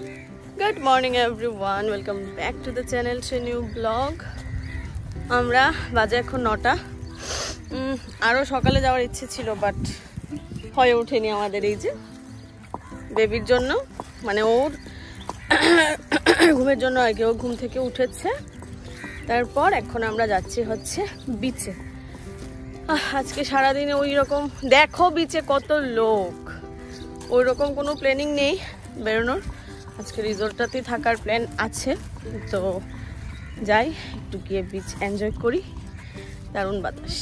Good morning everyone, welcome back to the channel to a new vlog. আমরা বাজে এখন 9টা। আরো সকালে যাওয়ার ইচ্ছে ছিল বাট হয়ে ওঠেনি আমাদের। এই যে বেবির জন্য মানে ওর ঘুমের জন্য আর কি, ও ঘুম থেকে উঠেছে। তারপর এখন আমরা যাচ্ছি হচ্ছে বিচে। আজকে সারাদিনে ওই রকম দেখো বিচে কত লোক, ওই রকম কোনো প্ল্যানিং নেই বেরোনোর। আজকে রিসোর্টটাতেই থাকার প্ল্যান আছে, তো যাই একটু গিয়ে বিচ এনজয় করি। দারুণ বাতাস।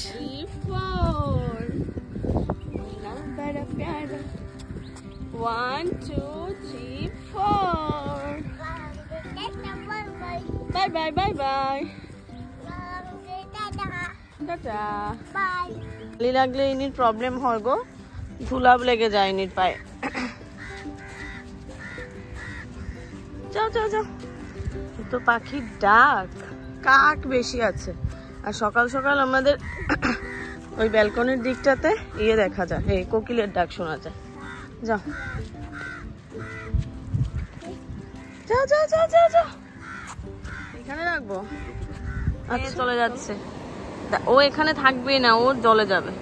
1 2 3 4 bye bye bye bye tata bye. লি লাগলে ইনির প্রবলেম হয় গো, ধুলাব লেগে যায় ইনির পায়ে। যাও যাও যাও। তো পাখির ডাক, কাক বেশি আছে। আর সকাল সকাল আমাদের ওই ব্যালকনির দিকটাতে ইয়ে দেখা যায়, এই কোকিলের ডাক শোনা যায়। যাও যাও যাও যাও যাও যাও। এখানে রাখবো। আচ্ছা চলে যাচ্ছে ও, এখানে থাকবে না, ও জলে যাবে।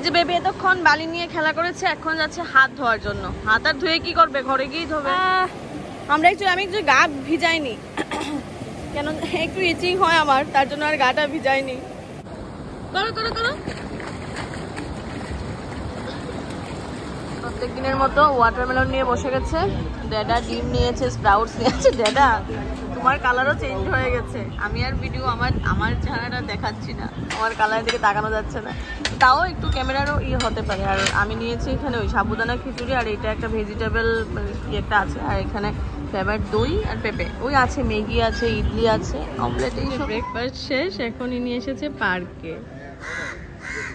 যে বেবি এতক্ষণ বালি নিয়ে খেলা করেছে, এখন যাচ্ছে হাত ধোয়ার জন্য। হাত আর ধুয়ে কি করবে, ঘরে গিয়েই ধোবে। আমি একটু গা ভিজাইনি, কেন একটু ইচিং হয় আমার, তার জন্য আর গাটা ভিজাইনি। করো করো করো। প্রত্যেক দিনের মতো ওয়াটারমেলন নিয়ে বসে গেছে। ড্যাডা ডিম নিয়েছে, স্প্রাউটস নিয়েছে। ড্যাডা তোমার কালারও চেঞ্জ হয়ে গেছে। আমি আর ভিডিও আমার চেহারাটা দেখাচ্ছি না, আমার কালারের দিকে তাকানো যাচ্ছে না, তাও একটু ক্যামেরারও হতে পারে। আর আমি নিয়েছি এখানে ওই সাবুদানা খিচুড়ি, আর এটা একটা ভেজিটেবল একটা আছে, আর এখানে ফ্লেভার দই আর পেঁপে ওই আছে, ম্যাগি আছে, ইডলি আছে, অমলেট। এই ব্রেকফাস্ট শেষ, এখনই নিয়ে এসেছে পার্কে।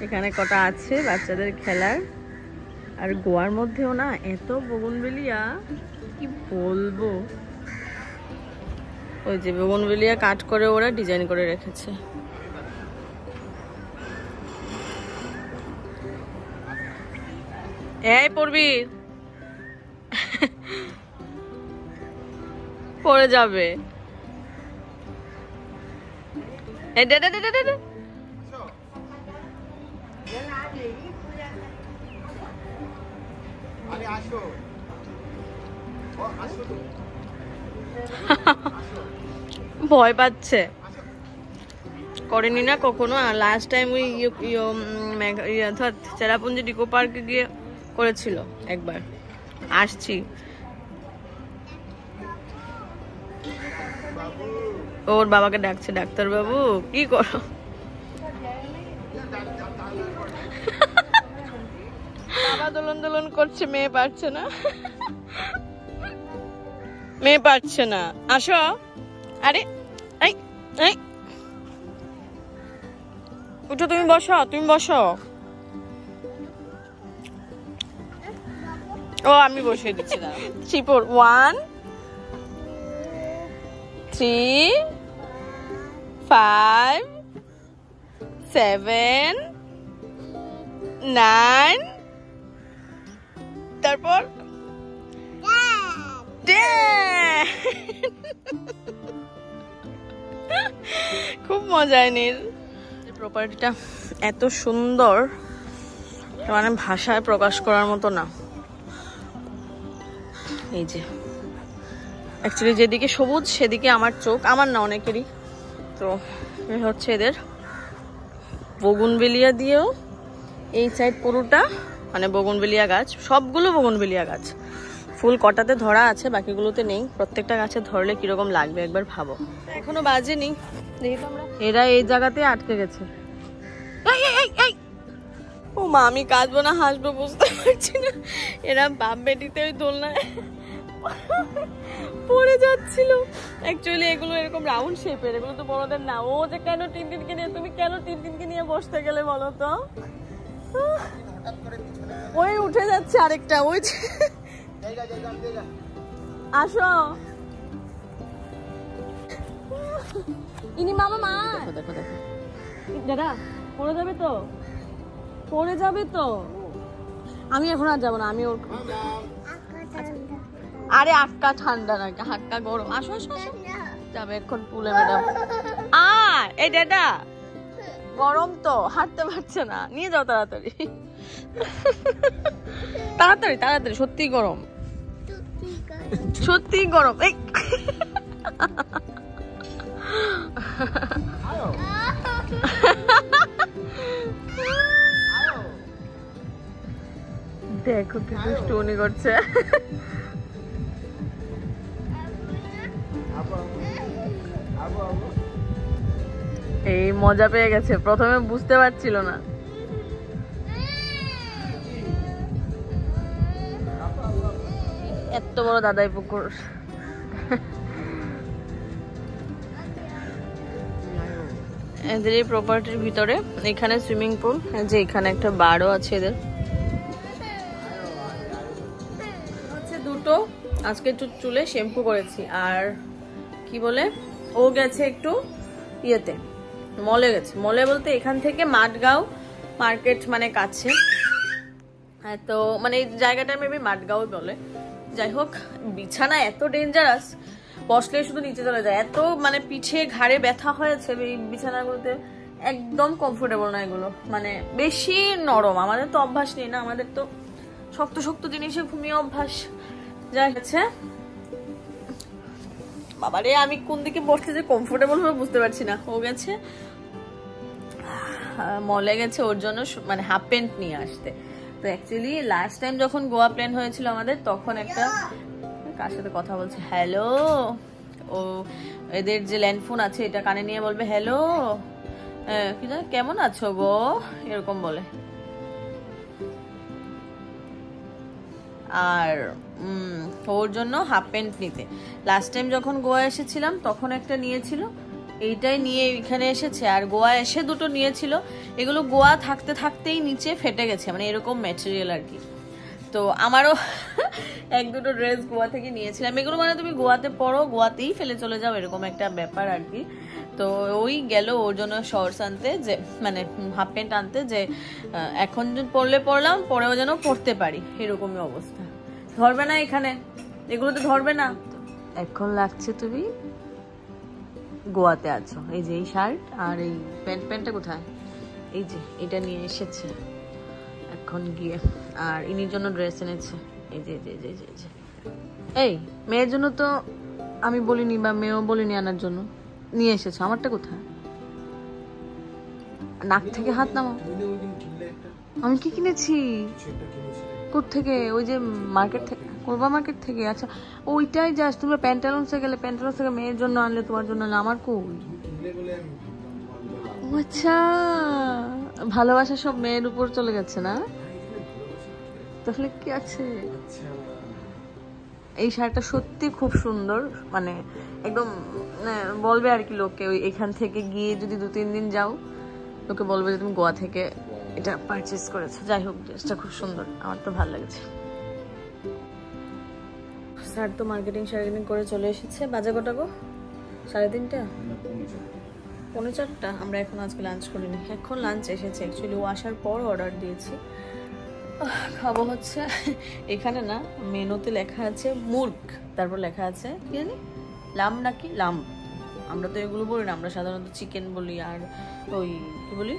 এখানে কটা আছে বাচ্চাদের খেলার। আর গোয়ার মধ্যেও না এত বোগনভেলিয়া, কি বলবো। ওই যে বোগনভেলিয়া কাট করে ওরা ডিজাইন করে রেখেছে। এই পড়বি, পড়ে যাবে। ভয় পাচ্ছে, করেনি না কখনো। আর লাস্ট টাইম ওই চেরাপুঞ্জি ডিকো পার্কে গিয়ে করেছিল একবার। আসছি, ওর বাবাকে ডাকছে, ডাক্তার বাবু কি করো। বাবা দোলন দোলন করছে, মেয়ে পারছে না, মেয়ে পারছে না। আসো, আরে এই এই উঠো, তুমি বসো, তুমি বসো। ও আমি বসিয়ে দিচ্ছি। 3 4 1 3 5 7 9, তারপর খুব মজায় নীল। প্রপার্টিটা এত সুন্দর, মানে ভাষায় প্রকাশ করার মতো না। এই যে অ্যাকচুয়ালি যেদিকে সবুজ সেদিকে আমার চোখ, আমার না অনেকেরই। তো হচ্ছে এদের বোগনভেলিয়া দিয়েও এই সাইড পুরোটা মানে বোগনভেলিয়া গাছ, সবগুলো বোগনভেলিয়া গাছ। ফুল কটাতে ধরা আছে, বাকিগুলোতে নেই। প্রত্যেকটা গাছে ধরলে কিরকম লাগবে একবার ভাবো। এখনো বাজেনি, দেখি তো আমরা। এরা এই জায়গাতে আটকে গেছে। ও মা, আমি কাঁদবো না হাসবো বুঝতে পারছি না। এরা বাপ বেটিতে ওই দোলনায় পড়ে যাচ্ছিল। অ্যাকচুয়ালি এগুলো এরকম রাউন্ড শেপের, এগুলো তো বড়দের না। ও যে কেন টিনটিনকে নিয়ে, তুমি কেন টিনটিনকে নিয়ে বসতে গেলে বলো তো? ওই উঠে যাচ্ছে আরেকটা, ওই আসো ইনি মামা মা। দেখো দেখো দাদা, পড়ে যাবে তো, পড়ে যাবে তো। আমি এখন আর যাবো না, আমি ওর। আরে আক্কা ঠান্ডা না, হাক্কা গরম। আসো আসো আসো, যাবে এখন পুলে ম্যাডাম। এই দাদা গরম তো, হাঁটতে পারছে না, নিয়ে যাও তাড়াতাড়ি তাড়াতাড়ি তাড়াতাড়ি, সত্যি গরম, সত্যি গরম। এই দেখো কি দুষ্টুমি করছে। এই মজা পেয়ে গেছে, প্রথমে বুঝতে পারছিল না। এত বড় দাদাই পুকুর। এদের এই প্রপার্টির ভিতরে এখানে সুইমিং পুল, যে এখানে একটা বারও আছে এদের। হচ্ছে দুটো, আজকে একটু চুলে শ্যাম্পু করেছি। আর কি বলে, ও গেছে একটু ইয়েতে, মলে গেছে। মলে বলতে এখান থেকে মাঠগাঁও মার্কেট মানে কাছে, তো মানে এই জায়গাটা মেবি মাঠগাঁও বলে। যাই হোক, বিছানা এত ডেঞ্জারাস, বসলে শুধু নিচে চলে যায়। এত মানে পিঠে ঘাড়ে ব্যথা হয়েছে এই বিছানাগুলোতে, একদম কমফোর্টেবল না এগুলো, মানে বেশি নরম। আমাদের তো অভ্যাস নেই না, আমাদের তো শক্ত শক্ত জিনিসে ঘুমিয়ে অভ্যাস। যাই হচ্ছে বাবারে, আমি কোন দিকে বসতে যে কমফোর্টেবল হবে বুঝতে পারছি না। ও গেছে মলে গেছে ওর জন্য মানে হাফ প্যান্ট নিয়ে আসতে। তো অ্যাকচুয়ালি লাস্ট টাইম যখন গোয়া প্ল্যান হয়েছিল আমাদের, তখন একটা, কার সাথে কথা বলছে, হ্যালো, ও এদের যে ল্যান্ড ফোন আছে এটা কানে নিয়ে বলবে হ্যালো, কি জানো কেমন আছো গো, এরকম বলে। আর ওর জন্য হাফ প্যান্ট নিতে লাস্ট টাইম যখন গোয়া এসেছিলাম তখন একটা নিয়েছিল, এইটাই নিয়ে এখানে এসেছে। আর গোয়া এসে দুটো নিয়েছিল, এগুলো গোয়া থাকতে থাকতেই নিচে ফেটে গেছে, মানে এরকম ম্যাটেরিয়াল আর কি। তো আমারও এক দুটো ড্রেস গোয়া থেকে নিয়েছিলাম। এগুলো মানে তুমি গোয়াতে পরো, গোয়াতেই ফেলে চলে যাও, এরকম একটা ব্যাপার আর কি। তো ওই গেল ওর জন্য শর্টস আনতে, যে মানে হাফ প্যান্ট আনতে, যে এখন পরলে পরলাম, পরেও যেন পরতে পারি, এরকমই অবস্থা। ধরবে না এখানে, এগুলো তো ধরবে না। এখন লাগছে তুমি গোয়াতে আছো। এই যে এই শার্ট আর এই প্যান্টটা কোথায়, এই যে এটা নিয়ে এসেছে এখন গিয়ে। আর ইনির জন্য ড্রেস এনেছে, এই যে এই মেয়ের জন্য তো আমি বলিনি, বা মেয়েও বলিনি আনার জন্য, নিয়ে এসেছে। আমারটা কোথায়? নাক থেকে হাত নামাও। আমি কি কিনেছি? কোত্থেকে? ওই যে মার্কেট থেকে, কোরবা মার্কেট থেকে। আচ্ছা ওইটাই জাস্ট, তোমরা প্যান্টালুন্সে গেলে প্যান্টালুন্স থেকে মেয়ের জন্য আনলে, তোমার জন্য না। আমার কই? আচ্ছা, ভালোবাসা সব মেয়ের উপর চলে গেছে না? তাহলে কি আছে? এই শাড়িটা সত্যি খুব সুন্দর, মানে একদম বলবে আর কি লোকে, ওই এখান থেকে গিয়ে যদি 2-3 দিন যাও, লোকে বলবে যে তুমি গোয়া থেকে এটা পারচেজ করেছো। যাই হোক, ড্রেসটা খুব সুন্দর, আমার তো ভালো লেগেছে। স্যার তো মার্কেটিং করে চলে এসেছে। বাজে কটা গো? 3:30, 4:45। আমরা এখন আজকে লাঞ্চ করিনি, এখন লাঞ্চ এসেছে। অ্যাকচুয়ালি ও আসার পর অর্ডার দিয়েছি। খাবো হচ্ছে এখানে না, মেনুতে লেখা আছে মুর্গ, তারপর লেখা আছে কি জানি লাম নাকি লাম, আমরা তো এগুলো বলি না, আমরা সাধারণত চিকেন বলি আর ওই কি বলি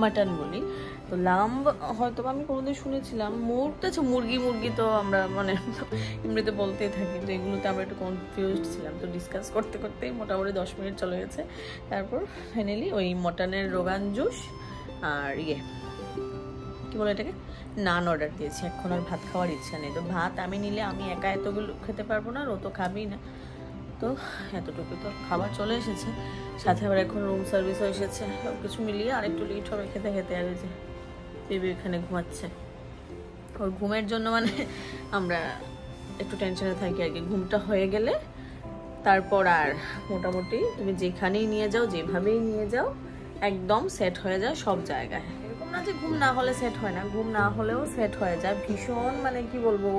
মাটন বলি। তো লাম্ব হয়তো আমি কোনোদিন শুনেছিলাম, মুর্গ তো আছে, মুরগি তো আমরা মানে এমনিতে বলতেই থাকি। তো এগুলোতে আমরা একটু কনফিউজড ছিলাম। তো ডিসকাস করতে করতেই মোটামুটি 10 মিনিট চলে গেছে। তারপর ফাইনালি ওই মটনের রোগান জুস আর কি বলে এটাকে, নান অর্ডার দিয়েছি। এখন আর ভাত খাওয়ার ইচ্ছা নেই। তো ভাত আমি নিলে আমি একা এতগুলো খেতে পারবো না, আর ও তো খাবেই না। তো এতটুকু তো খাবার চলে এসেছে, সাথে আবার এখন রুম সার্ভিসও এসেছে। সব কিছু মিলিয়ে আর একটু লেট হবে খেতে খেতে। আর এই যে বেবি এখানে ঘুমাচ্ছে। ওর ঘুমের জন্য মানে আমরা একটু টেনশনে থাকি আর কি। ঘুমটা হয়ে গেলে তারপর আর মোটামুটি তুমি যেখানেই নিয়ে যাও, যেভাবেই নিয়ে যাও, একদম সেট হয়ে যায় সব জায়গায়। এরকম না যে ঘুম না হলে সেট হয় না, ঘুম না হলেও সেট হয়ে যায়। ভীষণ মানে কি বলবো,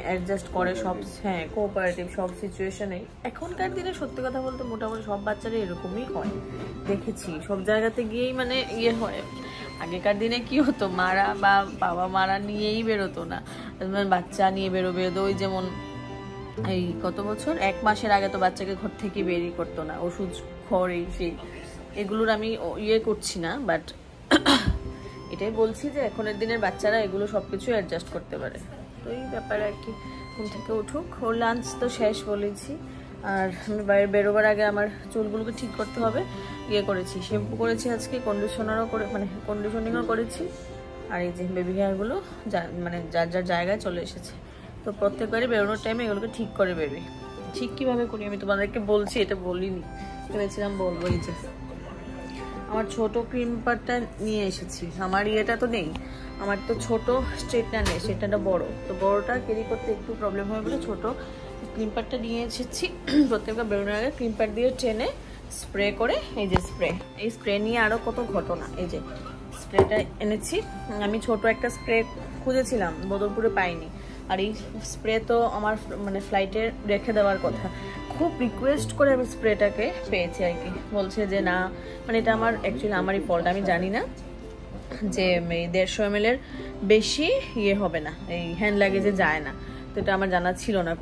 অ্যাডজাস্ট করে সব। হ্যাঁ, কোঅপারেটিভ সব সিচুয়েশনে। এখনকার দিনে সত্যি কথা বলতে মোটামুটি সব বাচ্চারা এরকমই হয়, দেখেছি সব জায়গাতে গিয়েই মানে ইয়ে হয়। আগেকার দিনে কি হতো, মারা বা বাবা মারা নিয়েই বেরোতো না, বাচ্চা নিয়ে বেরোবে। তো ওই যেমন এই কত বছর, 1 মাসের আগে তো বাচ্চাকে ঘর থেকে বেরিয়ে করতো না, ওষুধ খড় এই সেই, এগুলোর আমি ইয়ে করছি না, বাট এটাই বলছি যে এখনের দিনের বাচ্চারা এগুলো সবকিছু অ্যাডজাস্ট করতে পারে। তো এই ব্যাপারে আর কি। ঘুম থেকে উঠুক, ওর লাঞ্চ তো শেষ বলেছি। আর আমি বাইরে বেরোবার আগে আমার চুলগুলোকে ঠিক করতে হবে। ইয়ে করেছি, শ্যাম্পু করেছি আজকে, কন্ডিশনারও করে মানে কন্ডিশনিংও করেছি। আর এই যে বেবি হেয়ারগুলো মানে যার যার জায়গায় চলে এসেছে। তো প্রত্যেকবারই বেরোনোর টাইমে এগুলোকে ঠিক করে বেরোই। ঠিক কীভাবে করি আমি তোমাদেরকে বলছি, এটা বলিনি, ভেবেছিলাম বলবো। এই যে আমার ছোট ক্রিম্পারটা নিয়ে এসেছি। আমার ইয়েটা তো নেই, আমার তো ছোট স্ট্রেটনার নেই, স্ট্রেটনারটা বড়। তো বড়টা ক্যারি করতে একটু প্রবলেম হয় বলে ছোট ক্রিম্পারটা নিয়ে এসেছি। প্রত্যেকবার বেরোনোর আগে ক্রিম্পার দিয়ে টেনে স্প্রে করে, এই যে স্প্রে, এই স্প্রে নিয়ে আরও কত ঘটনা। এই যে স্প্রেটা এনেছি আমি, ছোট একটা স্প্রে খুঁজেছিলাম, বদরপুরে পাইনি। আর এই স্প্রে তো আমার মানে ফ্লাইটে রেখে দেওয়ার কথা। খুব রিকোয়েস্ট করে আমি স্প্রেটাকে পেয়েছি আর কি। বলছে যে না, মানে এটা আমার অ্যাকচুয়ালি আমারই ফল্ট, আমি জানি না যে 150 ml বেশি ইয়ে হবে না, এই হ্যান্ড লাগেজে যায় না। তো এটা আমার জানা ছিল না,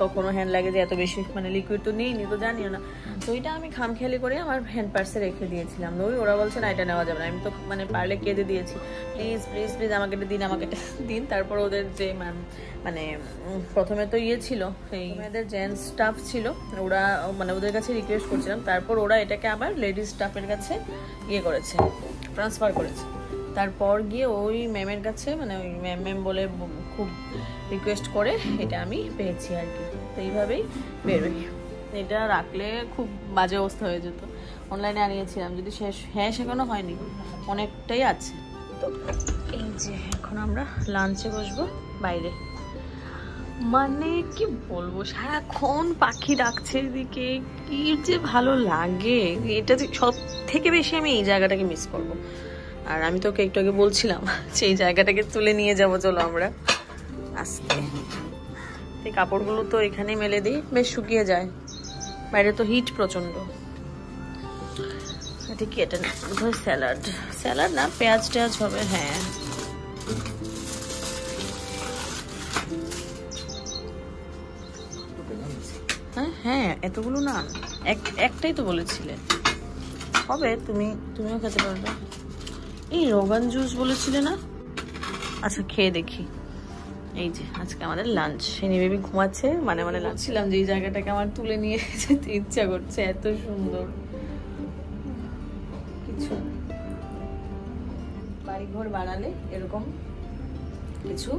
কখনো হ্যান্ড লাগেজে এত বেশি মানে লিকুইড তো নিইনি, তো জানিও না। তো এটা আমি খামখেয়ালি করে আমার হ্যান্ড পার্সে রেখে দিয়েছিলাম। ওরা বলছে না এটা নেওয়া যাবে না। আমি তো মানে পারলে কেঁদে দিয়েছি, প্লিজ প্লিজ প্লিজ আমাকে এটা দিন, আমাকে এটা দিন। তারপর ওদের যে মানে প্রথমে তো ইয়ে ছিল, এই মেয়েদের জেন্টস স্টাফ ছিল, ওরা মানে ওদের কাছে রিকোয়েস্ট করছিলাম। তারপর ওরা এটাকে আবার লেডিস স্টাফের কাছে ইয়ে করেছে, ট্রান্সফার করেছে। তারপর গিয়ে ওই ম্যামের কাছে, মানে ওই ম্যাম বলে খুব রিকোয়েস্ট করে এটা আমি পেয়েছি আর কি। তো এইভাবেই বেরোই। এটা রাখলে খুব বাজে অবস্থা হয়ে যেত। অনলাইনে আনিয়েছিলাম, যদি শেখানো হয়নি, অনেকটাই আছে। তো এই যে এখন আমরা লাঞ্চে বসবো বাইরে। মানে কি বলবো, সারাক্ষণ পাখি ডাকছে এদিকে, কি যে ভালো লাগে। এটা সব থেকে বেশি আমি এই জায়গাটাকে মিস করবো। আর আমি তোকে একটু আগে বলছিলাম সেই জায়গাটাকে তুলে নিয়ে যাবো, চলো আমরা আজকে। এই কাপড়গুলো তো এখানে মেলে দিই, বেশ শুকিয়ে যায়। বাইরে তো হিট প্রচন্ড। এটা কি, এটা স্যালাড না, পেঁয়াজ টেয়াজ হবে। হ্যাঁ, হ্যাঁ এতগুলো না, একটাই তো বলেছিলে হবে। তুমিও খেতে পারবে। এই রোগান জুস বলেছিলে না? আচ্ছা খেয়ে দেখি। এই যে আজকে আমাদের লাঞ্চ। এনে বেবি ঘুমাচ্ছে, মানে লাগছিলাম যে এই জায়গাটাকে আমার তুলে নিয়ে যেতে ইচ্ছা করছে, এত সুন্দর কিছু। বাড়িঘর বানালে এরকম কিছু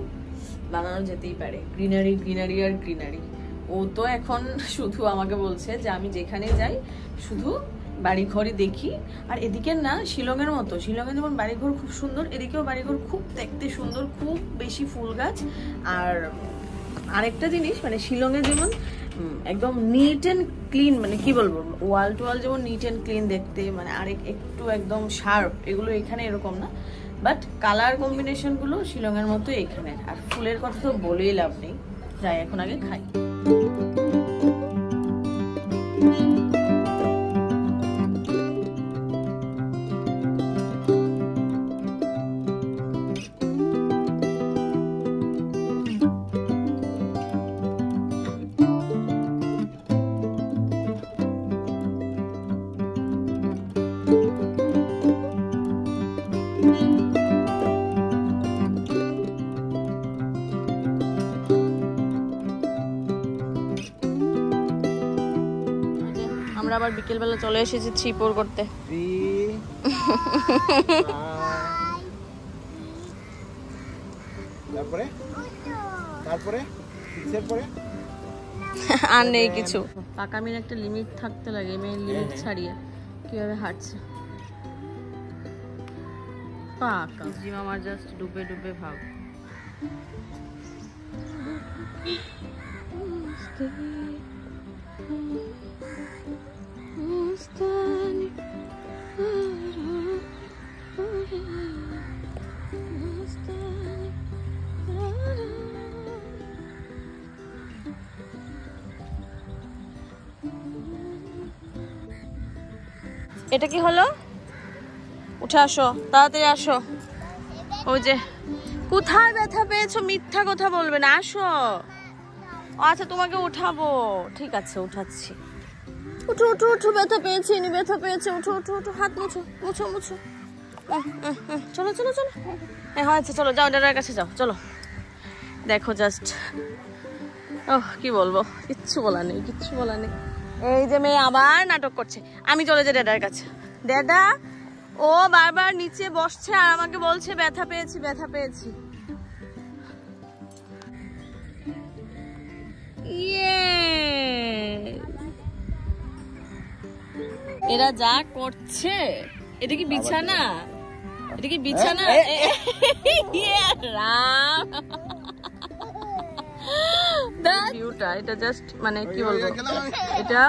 বানানো যেতেই পারে। গ্রিনারি গ্রিনারি আর গ্রিনারি। ও তো এখন শুধু আমাকে বলছে যে আমি যেখানে যাই শুধু বাড়িঘরই দেখি। আর এদিকে না শিলংয়ের মতো, শিলংয়ে যেমন বাড়িঘর খুব সুন্দর, এদিকেও বাড়িঘর খুব দেখতে সুন্দর, খুব বেশি ফুল গাছ। আর আরেকটা জিনিস, মানে শিলংয়ে যেমন একদম নিট অ্যান্ড ক্লিন, মানে কি বলবো, ওয়াল টু ওয়াল যেমন নিট অ্যান্ড ক্লিন দেখতে, মানে একটু একদম শার্প, এগুলো এখানে এরকম না। বাট কালার কম্বিনেশনগুলো শিলংয়ের মতো এখানে। আর ফুলের কথা তো বলেই লাভ নেই। যাই এখন আগে খাই। আবার বিকেলবেলা চলে এসেছি থ্রি পোর করতে। তারপরে তারপরে কিসের পরে আর নেই কিছু। পাকামির একটা লিমিট থাকতে লাগে, মেয়ে লিমিট ছাড়িয়ে কিভাবে হাঁটছে পাকা। জিম আমার জাস্ট ডুবে ডুবে ভাব। এটা কি হলো? উঠে আসো, তাড়াতাড়ি আসো। ওই যে কোথায় ব্যথা পেয়েছো? মিথ্যা কথা বলবে না, আসো। আচ্ছা তোমাকে উঠাবো, ঠিক আছে উঠাচ্ছি। উঠো উঠো উঠো, ব্যথা পেয়েছি, ব্যথা পেয়েছে, উঠো উঠো উঠো, হাত মুছো মুছো মুছো। চলো চলো চলো, হ্যাঁ আচ্ছা চলো যাও, ডেডার কাছে যাও, চলো। দেখো জাস্ট, ওহ কি বলবো, কিচ্ছু বলার নেই, কিচ্ছু বলার নেই। এই যে মেয়ে আবার নাটক করছে। আমি চলে যাই ডেডার কাছে। ডেডা ও বারবার নিচে বসছে আর আমাকে বলছে ব্যথা পেয়েছি ব্যথা পেয়েছি। এরা যা করছে, এটা কি বিছানা? এটা কি বিছানা? রাম ভিউটা, এটা জাস্ট মানে কি বলবো, এটা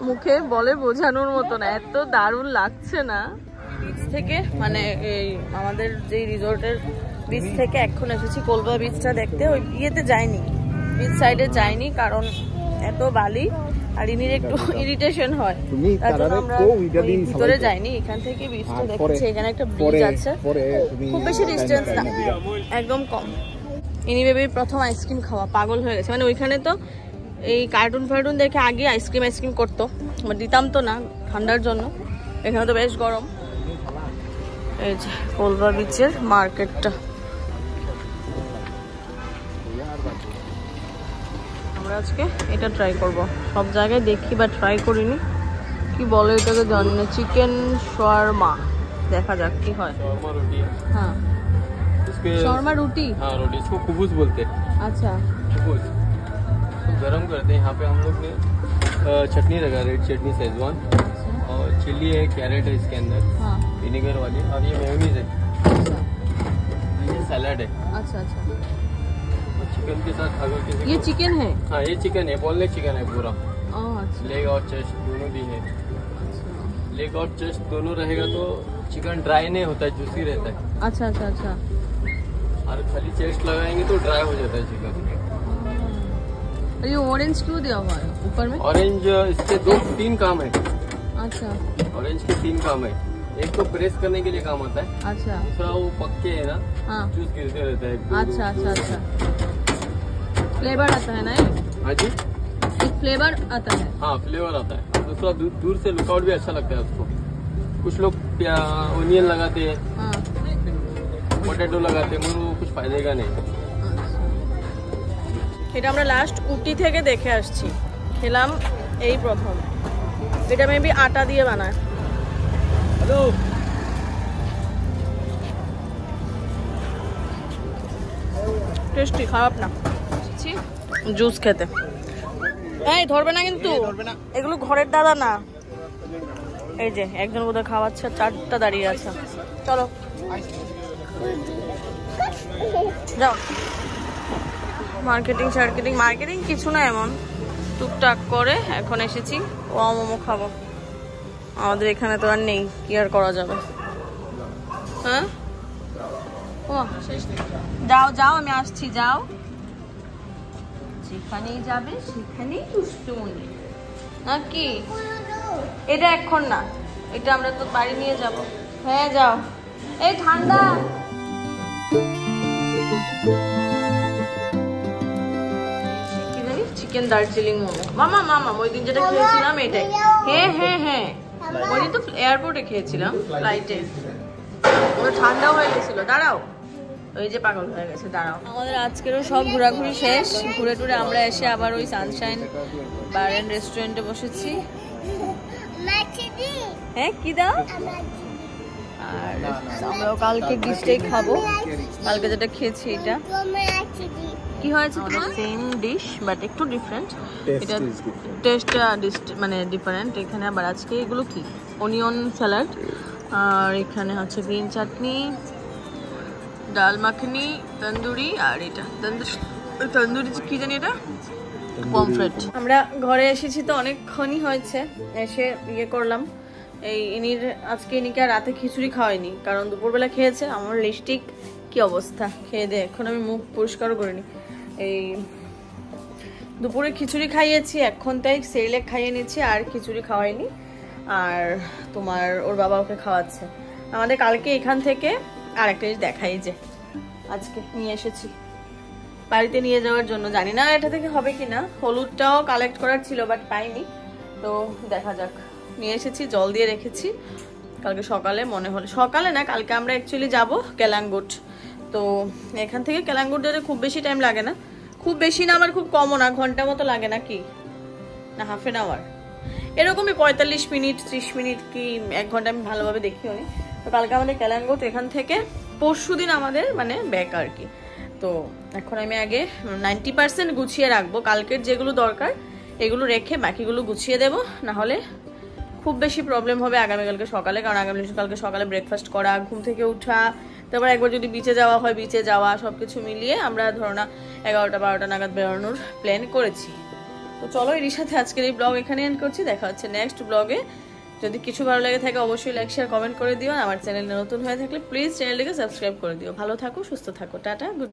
মুখে বলে বোঝানোর মতো না, এত দারুণ লাগছে না। বিচ থেকে মানে এই আমাদের যে রিসোর্টের বিচ থেকে এখন এসেছি কোলবা বিচটা দেখতে। ওই ইয়েতে যাইনি, বিচ সাইডে যাইনি, কারণ এত বালি আর ইনির একটু ইরিটেশন হয়, তার জন্য আমরা ভিতরে যাইনি। এখান থেকে বিচটা দেখছি, এখানে একটা ব্রিজ আছে, খুব বেশি ডিস্টেন্স না, একদম কম। ইনি বেবি প্রথম আইসক্রিম খাওয়া, পাগল হয়ে গেছে। মানে ওইখানে তো এই কার্টুন ফার্টুন দেখে আগে আইসক্রিম করতো, দিতাম তো না ঠান্ডার জন্য। এখানে তো বেশ গরম। এই যে কোলবা বিচের মার্কেটটা, আমরা আজকে এটা ট্রাই করব। সব জায়গায় দেখি বা ট্রাই করিনি, কি বলে এটাকে জানি না। চিকেন শাওয়ারমা, দেখা যাক কি হয়। হ্যাঁ शॉर्मा रोटी, हाँ रोटी, इसको कुबूस बोलते हैं। अच्छा कुबूस तो गरम करते हैं। यहाँ पे हम लोग ने चटनी लगा, रेड चटनी शेजवान, और चिल्ली है, कैरेट है इसके अंदर, हाँ विनेगर वाली, और ये मेयोनीज है, ये सैलड है। अच्छा अच्छा, और चिकन के साथ अगर किसी ये चिकन है? हाँ ये चिकन है, बोनलेस चिकन है पूरा। अच्छा। लेग और चेस्ट दोनों भी है। लेग और चेस्ट दोनों रहेगा तो चिकन ड्राई नहीं होता है, जूसी रहता है। अच्छा अच्छा अच्छा, और खाली चेस्ट लगाएंगे तो ड्राई हो जाता है चिकन। ये ऑरेंज क्यों दिया हुआ है ऊपर में? ऑरेंज इसके 2-3 काम है। अच्छा, ऑरेंज के 3 काम है। एक तो प्रेस करने के लिए काम आता है, अच्छा, दूसरा वो पक्के है ना, हाँ जूस गिरते रहता है। अच्छा अच्छा अच्छा, फ्लेवर आता है ना ये? हाँ जी, एक फ्लेवर आता है। हाँ फ्लेवर आता है। दूसरा दूर से लुकआउट भी अच्छा लगता है उसको। कुछ लोग ओनियन लगाते हैं, हाँ पोटैटो लगाते हैं, मगर वो कुछ फायदे का नहीं। এটা আমরা লাস্ট উটি থেকে দেখে আসছি, খেলাম এই প্রথম। এটা মেবি আটা দিয়ে বানায়। হ্যালো, টেস্টি, খারাপ না। জুস খেতে, এই ধরবে না কিন্তু, এগুলো ঘরের দাদা না। এই যে একজন বোধহয় খাওয়াচ্ছে, 4টা দাঁড়িয়ে আছে। চলো যাও। মার্কেটিং কিছু না, এমন টুকটাক করে এখন এসেছি মোমো খাবো। আমাদের এখানে তো আর নেই, কি আর করা যাবে। হ্যাঁ ও যাও যাও, আমি আসছি, যাও। যেখানেই যাবে সেখানেই দুষ্টুমনি নাকি? এটা এখন না, এটা আমরা তো বাড়ি নিয়ে যাব। হ্যাঁ যাও। এই ঠান্ডা, চিকেন দার্জিলিং মোমো। মামা মামা ওই দিন যেটা খেয়েছিলাম এটাই। হ্যাঁ হ্যাঁ হ্যাঁ, ওই দিন তো এয়ারপোর্টে খেয়েছিলাম, ফ্লাইটে। ওটা ঠান্ডাও হয়ে গেছিল। দাঁড়াও, ওই যে পাগল হয়ে গেছে, দাঁড়াও। আমাদের আজকেরও সব ঘোরাঘুরি শেষ। ঘুরে টুরে আমরা এসে আবার ওই সানশাইন বার এন্ড রেস্টুরেন্টে বসেছি। হ্যাঁ কি দাও? আর আমরাও কালকে ডিশটাই খাবো, কালকে যেটা খেয়েছি এটা। কি হয়েছে তোমার? সেম ডিশ বাট একটু ডিফারেন্ট, এটা টেস্টটা মানে ডিফারেন্ট। এখানে আবার আজকে এগুলো কি অনিয়ন স্যালাড, আর এখানে হচ্ছে গ্রিন চাটনি, ডাল মাখনি, তন্দুরি, আর এটা তন্দুরি কি জানি এটা পমফ্রেট। আমরা ঘরে এসেছি তো অনেকক্ষণই হয়েছে, এসে ইয়ে করলাম। এই ইনির আজকে ইনিকে আর রাতে খিচুড়ি খাওয়াইনি, কারণ দুপুরবেলা খেয়েছে। আমার লিপস্টিক কি অবস্থা খেয়ে দে, এখন আমি মুখ পরিষ্কারও করিনি। এই দুপুরে খিচুড়ি খাইয়েছি, এখন তাই সেরেলাক খাইয়ে নিচ্ছি, আর খিচুড়ি খাওয়াইনি। আর তোমার ওর বাবা ওকে খাওয়াচ্ছে। আমাদের কালকে এখান থেকে আর একটা জিনিস দেখাই, যে আজকে নিয়ে এসেছি বাড়িতে নিয়ে যাওয়ার জন্য। জানি না এটা থেকে হবে কিনা, হলুদটাও কালেক্ট করার ছিল বাট পাইনি, তো দেখা যাক। নিয়ে এসেছি, জল দিয়ে রেখেছি, কালকে সকালে মনে হলো, সকালে না কালকে আমরা অ্যাকচুয়ালি যাব কেলাঙ্গুট। তো এখান থেকে কেলাঙ্গুট যেতে খুব বেশি টাইম লাগে না, খুব বেশি না আবার খুব কমও না, ঘন্টা মতো লাগে না কি না, হাফ এন আওয়ার এরকমই, 45 মিনিট 30 মিনিট কি 1 ঘন্টা, আমি ভালোভাবে দেখিও নি। তো কালকে আমাদের কেলাঙ্গুট, এখান থেকে পরশুদিন আমাদের মানে ব্যাক আর কি। তো এখন আমি আগে 90% গুছিয়ে রাখবো, কালকের যেগুলো দরকার এগুলো রেখে বাকিগুলো গুছিয়ে দেব, না হলে খুব বেশি প্রবলেম হবে আগামীকালকে সকালে। কারণ আগামীকালকে সকালে ব্রেকফাস্ট করা, ঘুম থেকে ওঠা, তারপর একবার যদি বিচে যাওয়া হয় বিচে যাওয়া, সবকিছু মিলিয়ে আমরা ধরো না 11টা-12টা নাগাদ বেরোনোর প্ল্যান করেছি। তো চলো এর সাথে আজকের এই ব্লগ এখানে এন্ড করছি, দেখা হচ্ছে নেক্সট ব্লগে। যদি কিছু ভালো লেগে থাকে অবশ্যই লাইক শেয়ার কমেন্ট করে দিও, আমার চ্যানেলে নতুন হয়ে থাকলে প্লিজ চ্যানেলটিকে সাবস্ক্রাইব করে দিও। ভালো থাকো, সুস্থ থাকো, টাটা।